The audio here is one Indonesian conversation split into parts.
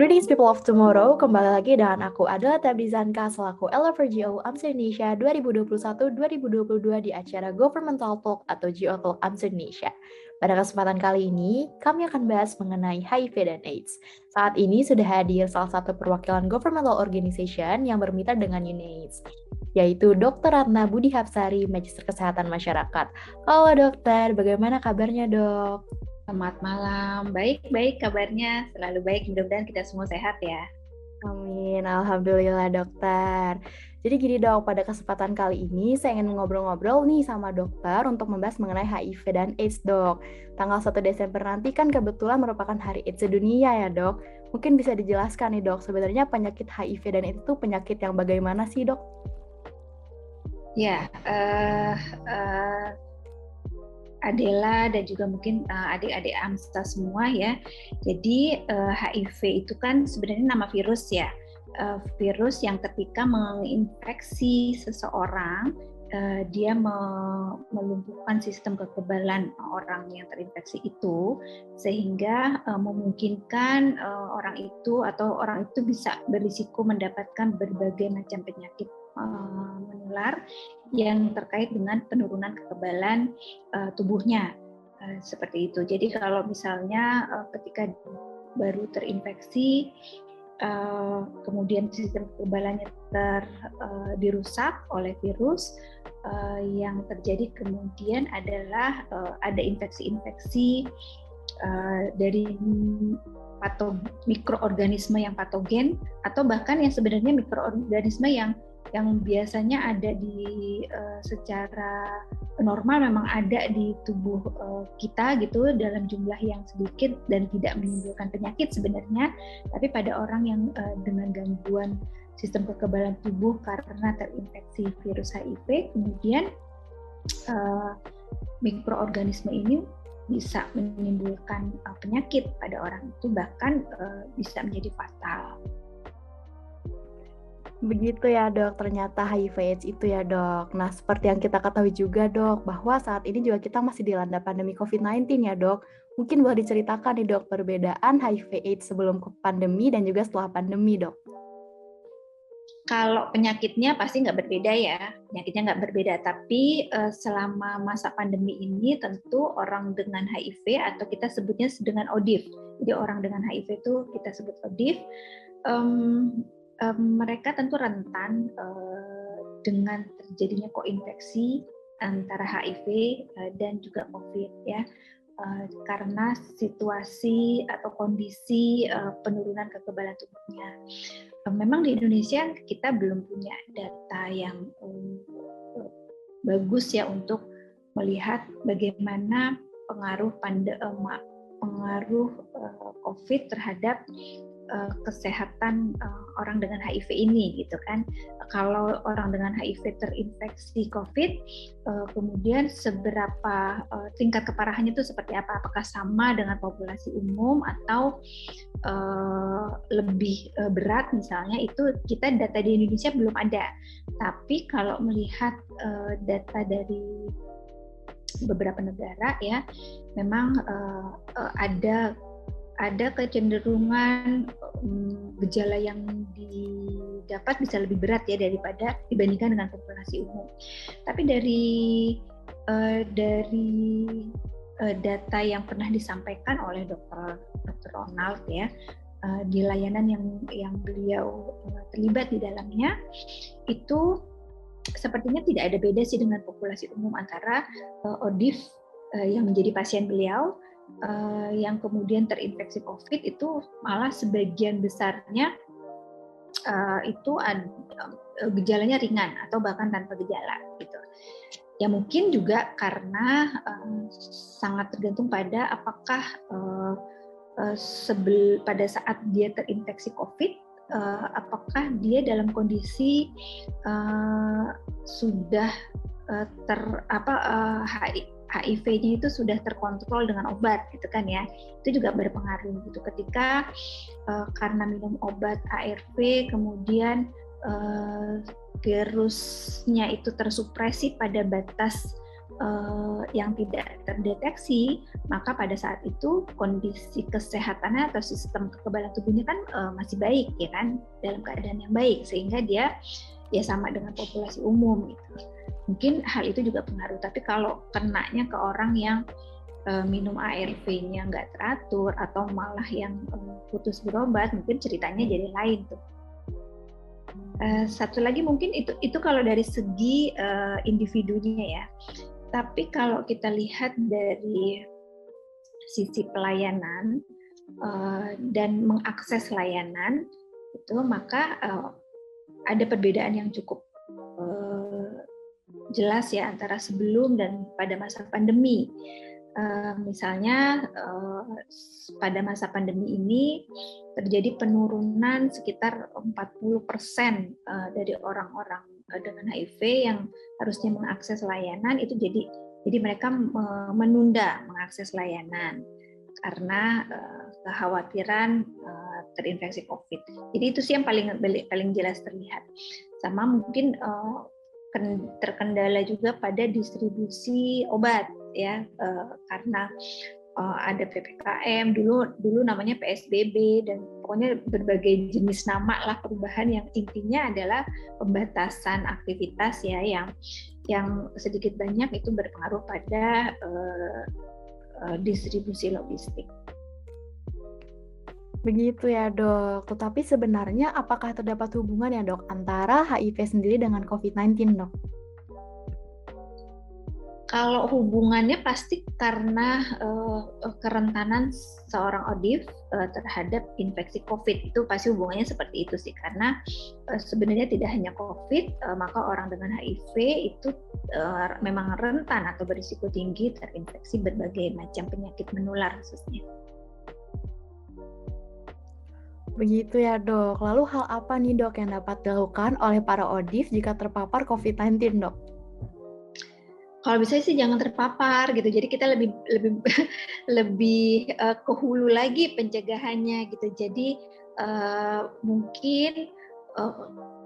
Greetings people of tomorrow, kembali lagi dengan aku Adela Tabrizanka selaku LFRGO AMS Indonesia 2021-2022 di acara Governmental Talk atau GO Talk AMS Indonesia. Pada kesempatan kali ini, kami akan bahas mengenai HIV dan AIDS. Saat ini sudah hadir salah satu perwakilan governmental organization yang bermitra dengan UNAIDS, yaitu Dr. Ratna Budi Hapsari, Magister Kesehatan Masyarakat. Halo dokter, bagaimana kabarnya dok? Selamat malam, baik kabarnya, selalu baik, mudah-mudahan kita semua sehat ya. Amin, alhamdulillah dokter. Jadi gini dok, pada kesempatan kali ini saya ingin ngobrol-ngobrol nih sama dokter untuk membahas mengenai HIV dan AIDS dok. Tanggal 1 Desember nanti kan kebetulan merupakan Hari AIDS sedunia ya dok. Mungkin bisa dijelaskan nih dok, sebenarnya penyakit HIV dan AIDS itu penyakit yang bagaimana sih dok? Ya, Adela dan juga mungkin adik-adik AMSA semua ya. Jadi HIV itu kan sebenarnya nama virus ya. Virus yang ketika menginfeksi seseorang, dia melumpuhkan sistem kekebalan orang yang terinfeksi itu, sehingga memungkinkan orang itu bisa berisiko mendapatkan berbagai macam penyakit menular yang terkait dengan penurunan kekebalan tubuhnya, seperti itu. Jadi kalau misalnya ketika baru terinfeksi, kemudian sistem kekebalannya dirusak oleh virus, yang terjadi kemudian adalah ada infeksi-infeksi dari mikroorganisme yang patogen, atau bahkan yang sebenarnya mikroorganisme yang biasanya ada di secara normal memang ada di tubuh kita gitu dalam jumlah yang sedikit dan tidak menimbulkan penyakit sebenarnya, tapi pada orang yang dengan gangguan sistem kekebalan tubuh karena terinfeksi virus HIV, kemudian mikroorganisme ini bisa menimbulkan penyakit pada orang itu, bahkan bisa menjadi fatal. Begitu ya dok, ternyata HIV/AIDS itu ya dok. Nah seperti yang kita ketahui juga dok, bahwa saat ini juga kita masih dilanda pandemi COVID-19 ya dok. Mungkin boleh diceritakan nih dok, perbedaan HIV/AIDS sebelum pandemi dan juga setelah pandemi dok. Kalau penyakitnya pasti nggak berbeda ya, tapi selama masa pandemi ini tentu orang dengan HIV atau kita sebutnya dengan ODIF, jadi orang dengan HIV itu kita sebut ODIF, mereka tentu rentan dengan terjadinya koinfeksi antara HIV dan juga COVID ya, karena situasi atau kondisi penurunan kekebalan tubuhnya. Memang di Indonesia kita belum punya data yang bagus ya untuk melihat bagaimana pengaruh COVID terhadap kesehatan orang dengan HIV ini gitu kan. Kalau orang dengan HIV terinfeksi COVID, kemudian seberapa tingkat keparahannya itu seperti apa? Apakah sama dengan populasi umum atau lebih berat misalnya? Itu kita data di Indonesia belum ada. Tapi kalau melihat data dari beberapa negara ya, memang ada kecenderungan gejala yang didapat bisa lebih berat ya dibandingkan dengan populasi umum. Tapi dari data yang pernah disampaikan oleh Dr. Ronald ya, di layanan yang beliau terlibat di dalamnya, itu sepertinya tidak ada beda sih dengan populasi umum antara ODIF yang menjadi pasien beliau yang kemudian terinfeksi COVID, itu malah sebagian besarnya itu gejalanya ringan atau bahkan tanpa gejala gitu. Ya mungkin juga karena sangat tergantung pada apakah pada saat dia terinfeksi COVID, apakah dia dalam kondisi sudah HIV-nya itu sudah terkontrol dengan obat gitu kan ya. Itu juga berpengaruh gitu. Ketika karena minum obat ARV kemudian virusnya itu tersupresi pada batas yang tidak terdeteksi, maka pada saat itu kondisi kesehatannya atau sistem kekebalan tubuhnya kan masih baik, ya kan, dalam keadaan yang baik, sehingga dia ya sama dengan populasi umum gitu. Mungkin hal itu juga pengaruh. Tapi kalau kenanya ke orang yang minum ARV-nya nggak teratur atau malah yang putus berobat, mungkin ceritanya jadi lain tuh. Satu lagi mungkin itu kalau dari segi individunya ya. Tapi kalau kita lihat dari sisi pelayanan dan mengakses layanan itu, maka ada perbedaan yang cukup jelas ya antara sebelum dan pada masa pandemi. Misalnya pada masa pandemi ini terjadi penurunan sekitar 40% dari orang-orang dengan HIV yang harusnya mengakses layanan itu, jadi mereka menunda mengakses layanan karena kekhawatiran terinfeksi COVID. Jadi itu sih yang paling jelas terlihat. Sama mungkin terkendala juga pada distribusi obat ya, karena ada PPKM, dulu namanya PSBB, dan pokoknya berbagai jenis nama lah perubahan yang intinya adalah pembatasan aktivitas ya, yang sedikit banyak itu berpengaruh pada distribusi logistik. Begitu ya dok, tetapi sebenarnya apakah terdapat hubungan ya dok antara HIV sendiri dengan COVID-19 dok? Kalau hubungannya pasti karena kerentanan seorang ODIF terhadap infeksi COVID, itu pasti hubungannya seperti itu sih, karena sebenarnya tidak hanya COVID, maka orang dengan HIV itu memang rentan atau berisiko tinggi terinfeksi berbagai macam penyakit menular khususnya. Begitu ya dok, lalu hal apa nih dok yang dapat dilakukan oleh para ODIF jika terpapar COVID-19 dok? Kalau bisa sih jangan terpapar gitu. Jadi kita lebih ke hulu lagi pencegahannya gitu. Jadi mungkin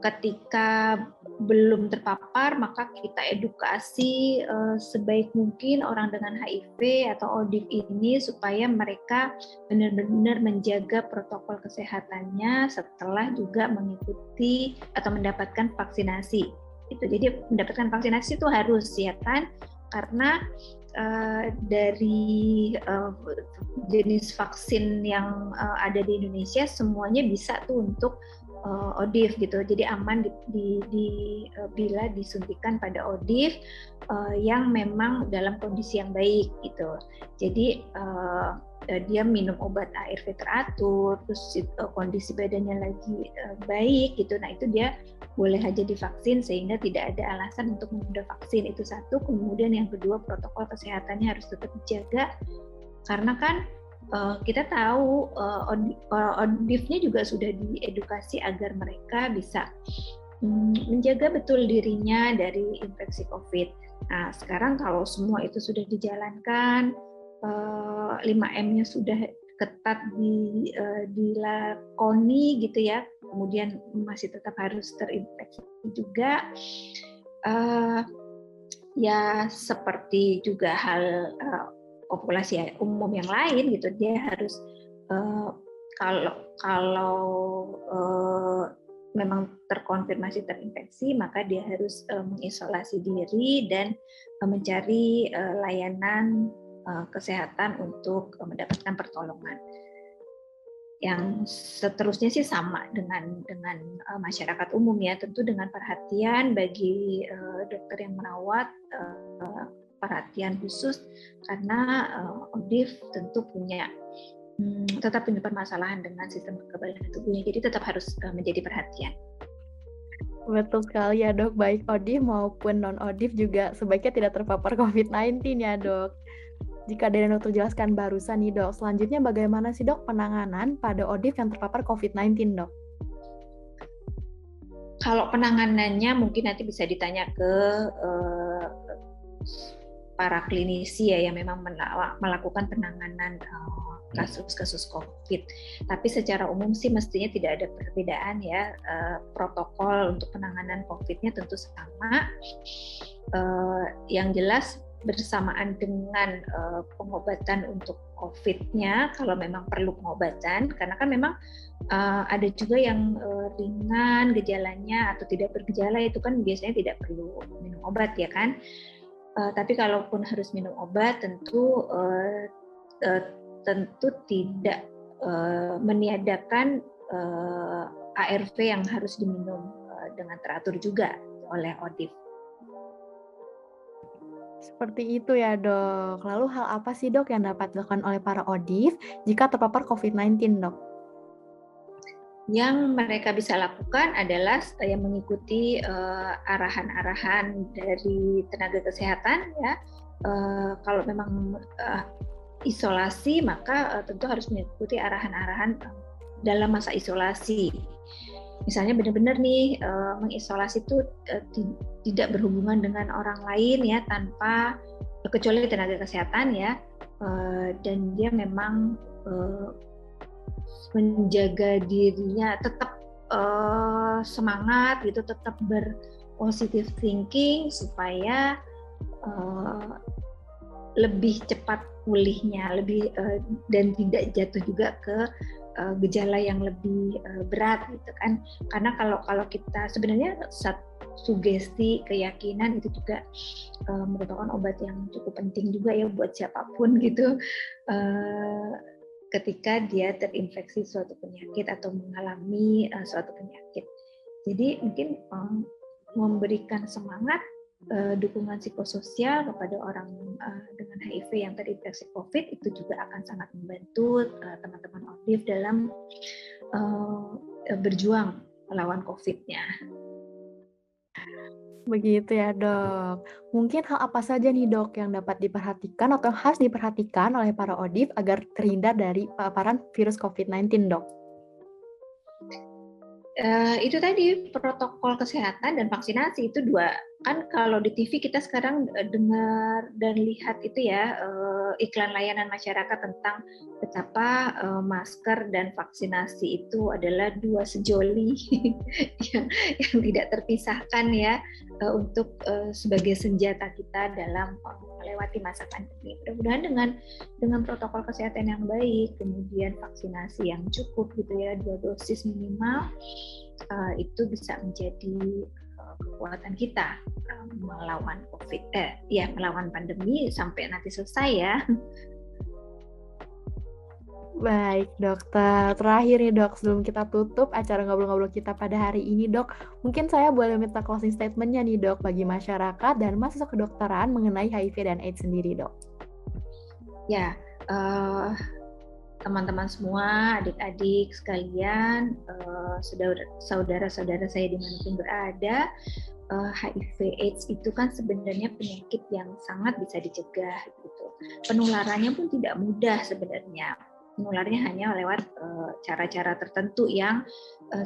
ketika belum terpapar maka kita edukasi sebaik mungkin orang dengan HIV atau ODIF ini supaya mereka benar-benar menjaga protokol kesehatannya setelah juga mengikuti atau mendapatkan vaksinasi. Itu jadi mendapatkan vaksinasi itu harus ya kan, karena dari jenis vaksin yang ada di Indonesia semuanya bisa tuh untuk ODIF gitu, jadi aman bila disuntikan pada ODIF yang memang dalam kondisi yang baik gitu. Jadi dia minum obat ARV teratur, terus kondisi badannya lagi baik gitu. Nah itu dia boleh aja divaksin sehingga tidak ada alasan untuk menunda vaksin, itu satu. Kemudian yang kedua, protokol kesehatannya harus tetap dijaga karena kan kita tahu ODIF-nya juga sudah diedukasi agar mereka bisa menjaga betul dirinya dari infeksi COVID. Nah sekarang kalau semua itu sudah dijalankan, 5M-nya sudah ketat dilakoni gitu ya, kemudian masih tetap harus terinfeksi juga, ya seperti juga hal populasi umum yang lain gitu, dia harus kalau memang terkonfirmasi terinfeksi maka dia harus mengisolasi diri dan mencari layanan kesehatan untuk mendapatkan pertolongan. Yang seterusnya sih sama dengan masyarakat umum ya, tentu dengan perhatian bagi dokter yang merawat, perhatian khusus karena ODIF tentu tetap punya permasalahan dengan sistem kekebalan tubuhnya, jadi tetap harus menjadi perhatian. Betul sekali ya dok, baik ODIF maupun non-ODIF juga sebaiknya tidak terpapar COVID-19 ya dok. Jika dari dokter jelaskan barusan nih dok, selanjutnya bagaimana sih dok penanganan pada ODIF yang terpapar COVID-19 dok? Kalau penanganannya mungkin nanti bisa ditanya ke para klinisi ya yang memang melakukan penanganan kasus-kasus COVID. Tapi secara umum sih mestinya tidak ada perbedaan ya, protokol untuk penanganan COVID-nya tentu sama. Yang jelas bersamaan dengan pengobatan untuk COVID-nya, kalau memang perlu pengobatan, karena kan memang ada juga yang ringan gejalanya atau tidak bergejala, itu kan biasanya tidak perlu minum obat ya kan. Tapi kalaupun harus minum obat, tentu tidak meniadakan ARV yang harus diminum dengan teratur juga oleh ODIF. Seperti itu ya dok. Lalu hal apa sih dok yang dapat dilakukan oleh para ODIF jika terpapar COVID-19 dok? Yang mereka bisa lakukan adalah yang mengikuti arahan-arahan dari tenaga kesehatan ya. Kalau memang isolasi, maka tentu harus mengikuti arahan-arahan dalam masa isolasi. Misalnya benar-benar nih mengisolasi itu tidak berhubungan dengan orang lain ya, tanpa kecuali tenaga kesehatan ya, dan dia memang menjaga dirinya tetap semangat gitu, tetap berpositive thinking supaya lebih cepat pulihnya, dan tidak jatuh juga ke gejala yang lebih berat gitu kan. Karena kalau kita sebenarnya sugesti, keyakinan itu juga merupakan obat yang cukup penting juga ya buat siapapun gitu, ketika dia terinfeksi suatu penyakit atau mengalami suatu penyakit. Jadi mungkin memberikan semangat, dukungan psikososial kepada orang dengan HIV yang terinfeksi COVID itu juga akan sangat membantu teman-teman ODIF dalam berjuang melawan COVID-nya. Begitu ya dok. Mungkin hal apa saja nih dok yang dapat diperhatikan atau harus diperhatikan oleh para ODIF agar terhindar dari paparan virus COVID-19 dok? Itu tadi protokol kesehatan dan vaksinasi itu dua. Kan kalau di TV kita sekarang dengar dan lihat itu ya iklan layanan masyarakat tentang betapa masker dan vaksinasi itu adalah dua sejoli yang tidak terpisahkan ya, untuk sebagai senjata kita dalam melewati masa pandemi. Mudah-mudahan dengan protokol kesehatan yang baik, kemudian vaksinasi yang cukup gitu ya, 2 dosis minimal, itu bisa menjadi kekuatan kita melawan melawan pandemi sampai nanti selesai ya. Baik dokter, terakhir nih dok, sebelum kita tutup acara ngobrol-ngobrol kita pada hari ini dok, mungkin saya boleh minta closing statement-nya nih dok bagi masyarakat dan mahasiswa kedokteran mengenai HIV dan AIDS sendiri dok. Ya, teman-teman semua, adik-adik sekalian, saudara-saudara saya dimanapun berada, HIV/AIDS itu kan sebenarnya penyakit yang sangat bisa dicegah gitu. Penularannya pun tidak mudah sebenarnya. Penularnya hanya lewat cara-cara tertentu yang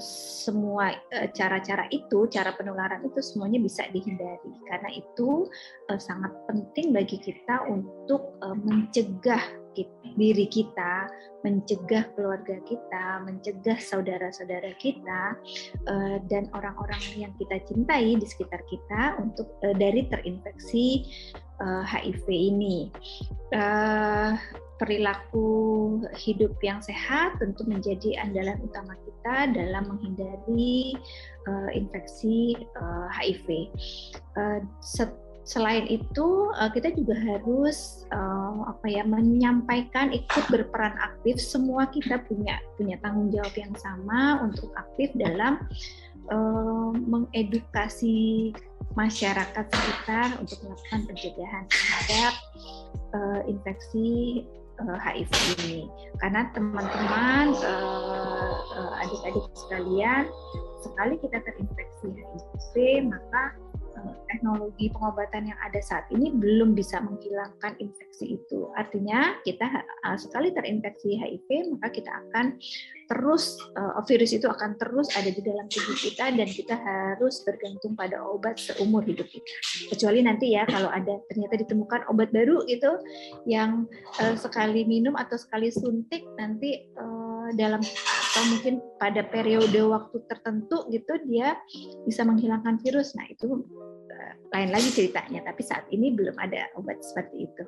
semua cara-cara itu, cara penularan itu semuanya bisa dihindari. Karena itu sangat penting bagi kita untuk mencegah diri kita, mencegah keluarga kita, mencegah saudara-saudara kita dan orang-orang yang kita cintai di sekitar kita untuk dari terinfeksi HIV ini. Perilaku hidup yang sehat tentu menjadi andalan utama kita dalam menghindari infeksi HIV. Selain itu, kita juga harus menyampaikan, ikut berperan aktif. Semua kita punya tanggung jawab yang sama untuk aktif dalam mengedukasi masyarakat sekitar untuk melakukan pencegahan terhadap infeksi HIV ini. Karena teman-teman, adik-adik sekalian, sekali kita terinfeksi HIV, maka teknologi pengobatan yang ada saat ini belum bisa menghilangkan infeksi itu. Artinya kita sekali terinfeksi HIV, maka kita akan terus, virus itu akan terus ada di dalam tubuh kita dan kita harus bergantung pada obat seumur hidup kita. Kecuali nanti ya kalau ada ternyata ditemukan obat baru gitu yang sekali minum atau sekali suntik nanti dalam atau mungkin pada periode waktu tertentu gitu dia bisa menghilangkan virus. Nah itu lain lagi ceritanya. Tapi saat ini belum ada obat seperti itu.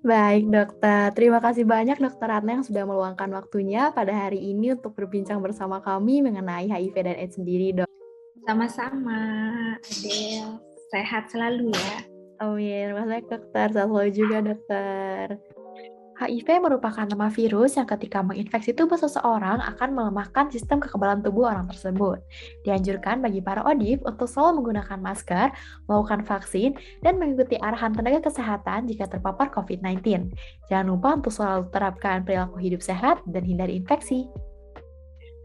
Baik, dokter. Terima kasih banyak dokter Ratna yang sudah meluangkan waktunya pada hari ini untuk berbincang bersama kami mengenai HIV dan AIDS sendiri, dok. Sama-sama, Adele. Sehat selalu ya. Amin. Terima kasih dokter. Sehat selalu juga, dokter. HIV merupakan nama virus yang ketika menginfeksi tubuh seseorang akan melemahkan sistem kekebalan tubuh orang tersebut. Dianjurkan bagi para ODIF untuk selalu menggunakan masker, melakukan vaksin, dan mengikuti arahan tenaga kesehatan jika terpapar COVID-19. Jangan lupa untuk selalu terapkan perilaku hidup sehat dan hindari infeksi.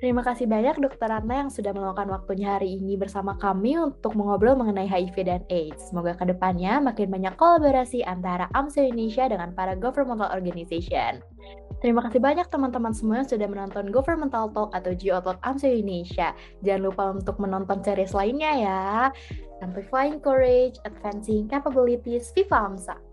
Terima kasih banyak Dokter Ratna yang sudah meluangkan waktunya hari ini bersama kami untuk mengobrol mengenai HIV dan AIDS. Semoga kedepannya makin banyak kolaborasi antara AMSA Indonesia dengan para governmental organization. Terima kasih banyak teman-teman semua yang sudah menonton Governmental Talk atau GO Talk AMSA Indonesia. Jangan lupa untuk menonton series lainnya ya. Amplifying Courage, Advancing Capabilities, Viva AMSA.